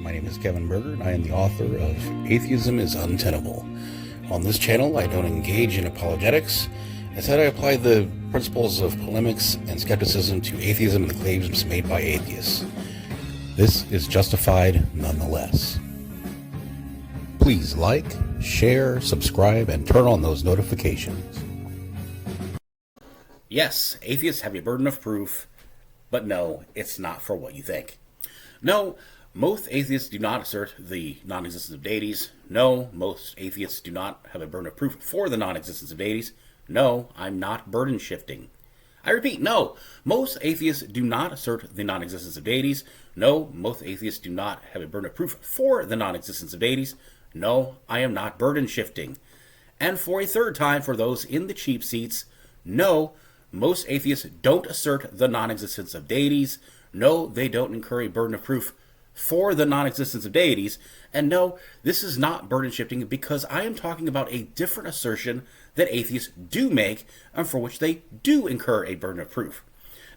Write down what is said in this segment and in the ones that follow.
My name is Kevin Berger, and I am the author of Atheism is Untenable. On this channel, I don't engage in apologetics. Instead, I apply the principles of polemics and skepticism to atheism and the claims made by atheists. This is justified nonetheless. Please like, share, subscribe, and turn on those notifications. Yes, atheists have a burden of proof, but no, it's not for what you think. No, most atheists do not assert the non-existence of deities. No, most atheists do not have a burden of proof for the non-existence of deities. No, I'm not burden shifting. I repeat, no, most atheists do not assert the non-existence of deities. No, most atheists do not have a burden of proof for the non-existence of deities. No, I am not burden shifting. And for a third time, for those in the cheap seats, no, most atheists don't assert the non-existence of deities. No, they don't incur a burden of proof for the non-existence of deities. And no, this is not burden shifting because I am talking about a different assertion that atheists do make and for which they do incur a burden of proof.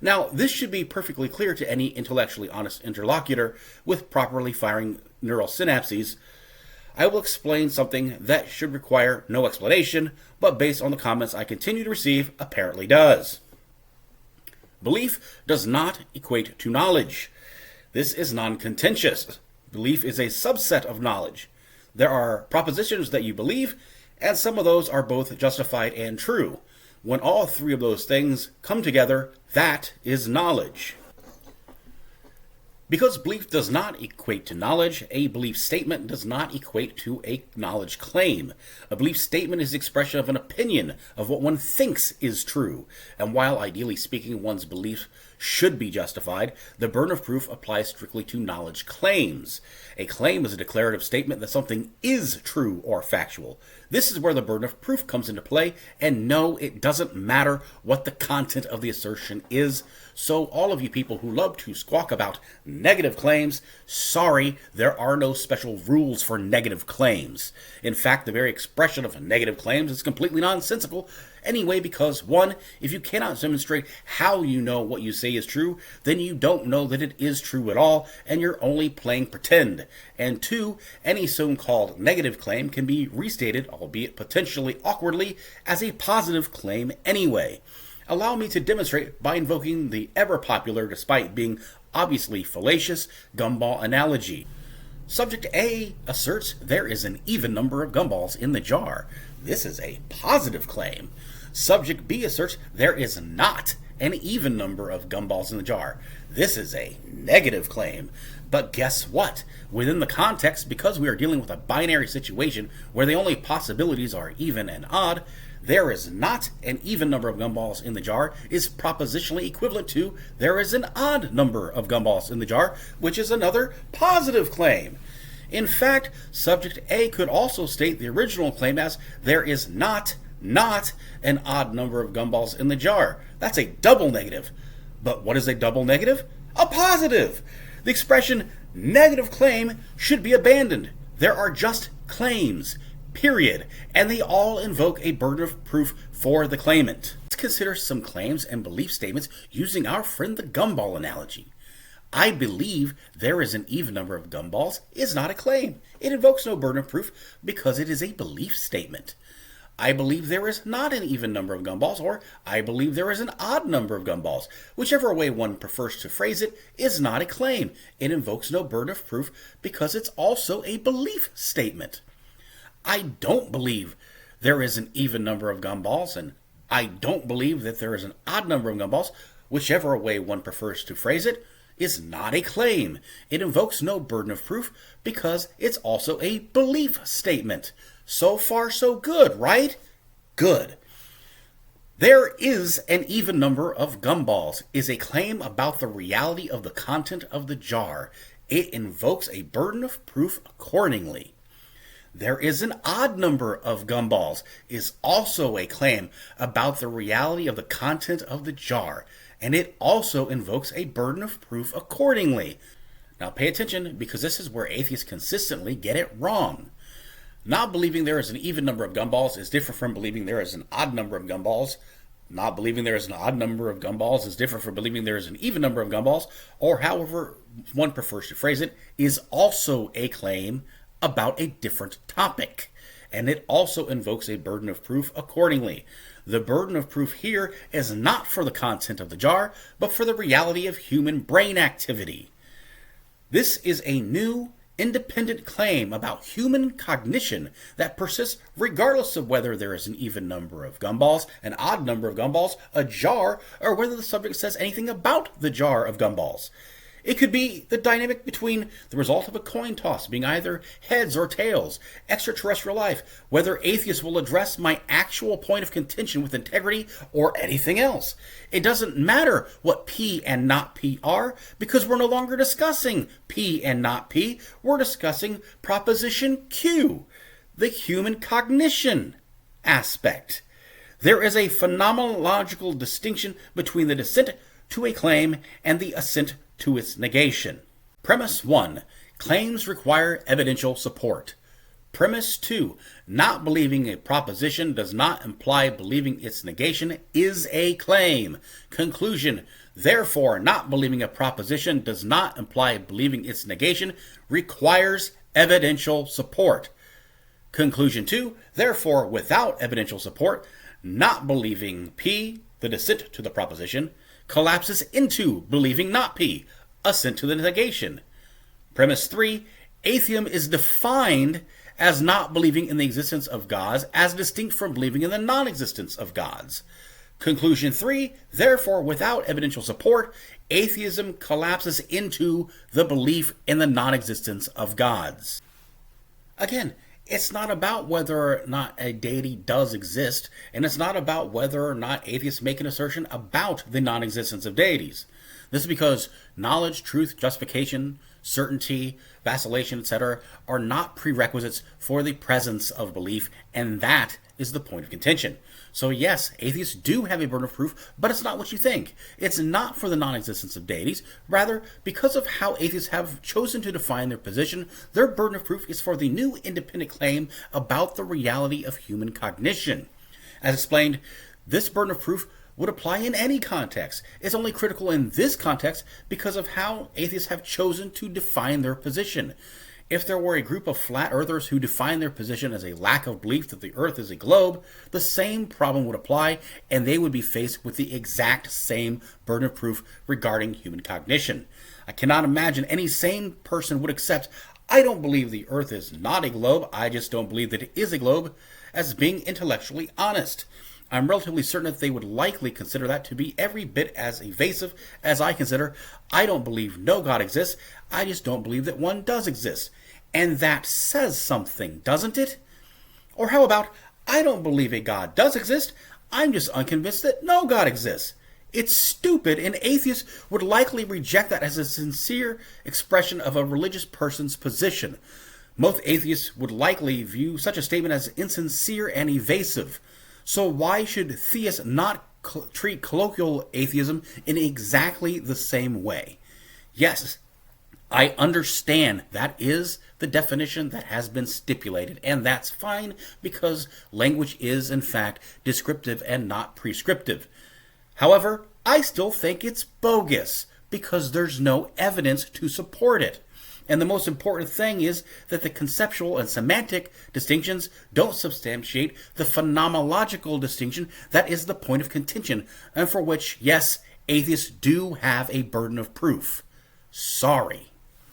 Now, this should be perfectly clear to any intellectually honest interlocutor with properly firing neural synapses. I will explain something that should require no explanation, but based on the comments I continue to receive, apparently does. Belief does not equate to knowledge. This is non-contentious. Belief is a subset of knowledge. There are propositions that you believe, and some of those are both justified and true. When all three of those things come together, that is knowledge. Because belief does not equate to knowledge, a belief statement does not equate to a knowledge claim. A belief statement is the expression of an opinion of what one thinks is true. And while ideally speaking one's belief should be justified, the burden of proof applies strictly to knowledge claims. A claim is a declarative statement that something is true or factual. This is where the burden of proof comes into play, and no, it doesn't matter what the content of the assertion is. So all of you people who love to squawk about negative claims, sorry, there are no special rules for negative claims. In fact, the very expression of negative claims is completely nonsensical anyway, because one, if you cannot demonstrate how you know what you say is true, then you don't know that it is true at all, and you're only playing pretend. And two, any so-called negative claim can be restated, albeit potentially awkwardly, as a positive claim anyway. Allow me to demonstrate by invoking the ever-popular, despite being obviously fallacious, Gumball Analogy. Subject A asserts there is an even number of gumballs in the jar. This is a positive claim. Subject B asserts there is not an even number of gumballs in the jar. This is a negative claim. But guess what? Within the context, because we are dealing with a binary situation where the only possibilities are even and odd, there is not an even number of gumballs in the jar is propositionally equivalent to there is an odd number of gumballs in the jar, which is another positive claim. In fact, subject A could also state the original claim as there is not an odd number of gumballs in the jar. That's a double negative. But what is a double negative? A positive. The expression negative claim should be abandoned. There are just claims, period, and they all invoke a burden of proof for the claimant. Let's consider some claims and belief statements using our friend the Gumball analogy. I believe there is an even number of gumballs is not a claim. It invokes no burden of proof because it is a belief statement. I believe there is not an even number of gumballs, or I believe there is an odd number of gumballs. Whichever way one prefers to phrase it is not a claim. It invokes no burden of proof because it's also a belief statement. I don't believe there is an even number of gumballs, and I don't believe that there is an odd number of gumballs. Whichever way one prefers to phrase it is not a claim. It invokes no burden of proof because it's also a belief statement. So far, so good, right? Good. There is an even number of gumballs is a claim about the reality of the content of the jar. It invokes a burden of proof accordingly. There is an odd number of gumballs is also a claim about the reality of the content of the jar, and it also invokes a burden of proof accordingly. Now pay attention, because this is where atheists consistently get it wrong. Not believing there is an even number of gumballs is different from believing there is an odd number of gumballs. Not believing there is an odd number of gumballs is different from believing there is an even number of gumballs, or however one prefers to phrase it, is also a claim about a different topic. And it also invokes a burden of proof accordingly. The burden of proof here is not for the content of the jar, but for the reality of human brain activity. This is a new, independent claim about human cognition that persists regardless of whether there is an even number of gumballs, an odd number of gumballs, a jar, or whether the subject says anything about the jar of gumballs. It could be the dynamic between the result of a coin toss being either heads or tails, extraterrestrial life, whether atheists will address my actual point of contention with integrity, or anything else. It doesn't matter what P and not P are, because we're no longer discussing P and not P. We're discussing proposition Q, the human cognition aspect. There is a phenomenological distinction between the dissent to a claim and the assent to its negation. Premise 1. Claims require evidential support. Premise 2. Not believing a proposition does not imply believing its negation is a claim. Conclusion. Therefore, not believing a proposition does not imply believing its negation requires evidential support. Conclusion 2. Therefore, without evidential support, not believing P, the dissent to the proposition, collapses into believing not P, assent to the negation. Premise 3, atheism is defined as not believing in the existence of gods as distinct from believing in the non-existence of gods. Conclusion 3, therefore, without evidential support, atheism collapses into the belief in the non-existence of gods. Again, it's not about whether or not a deity does exist, and it's not about whether or not atheists make an assertion about the non-existence of deities. This is because knowledge, truth, justification, certainty, vacillation, etc. are not prerequisites for the presence of belief, and that is the point of contention. So yes, atheists do have a burden of proof, but it's not what you think. It's not for the non-existence of deities. Rather, because of how atheists have chosen to define their position, their burden of proof is for the new independent claim about the reality of human cognition. As explained, this burden of proof would apply in any context. It's only critical in this context because of how atheists have chosen to define their position. If there were a group of flat earthers who define their position as a lack of belief that the earth is a globe, the same problem would apply, and they would be faced with the exact same burden of proof regarding human cognition. I cannot imagine any sane person would accept, I don't believe the earth is not a globe, I just don't believe that it is a globe, as being intellectually honest. I'm relatively certain that they would likely consider that to be every bit as evasive as I consider, I don't believe no God exists, I just don't believe that one does exist. And that says something, doesn't it? Or how about, I don't believe a God does exist, I'm just unconvinced that no God exists. It's stupid, and atheists would likely reject that as a sincere expression of a religious person's position. Most atheists would likely view such a statement as insincere and evasive. So why should theists not treat colloquial atheism in exactly the same way? Yes, I understand that is the definition that has been stipulated, and that's fine because language is, in fact, descriptive and not prescriptive. However, I still think it's bogus because there's no evidence to support it. And the most important thing is that the conceptual and semantic distinctions don't substantiate the phenomenological distinction that is the point of contention, and for which, yes, atheists do have a burden of proof. Sorry.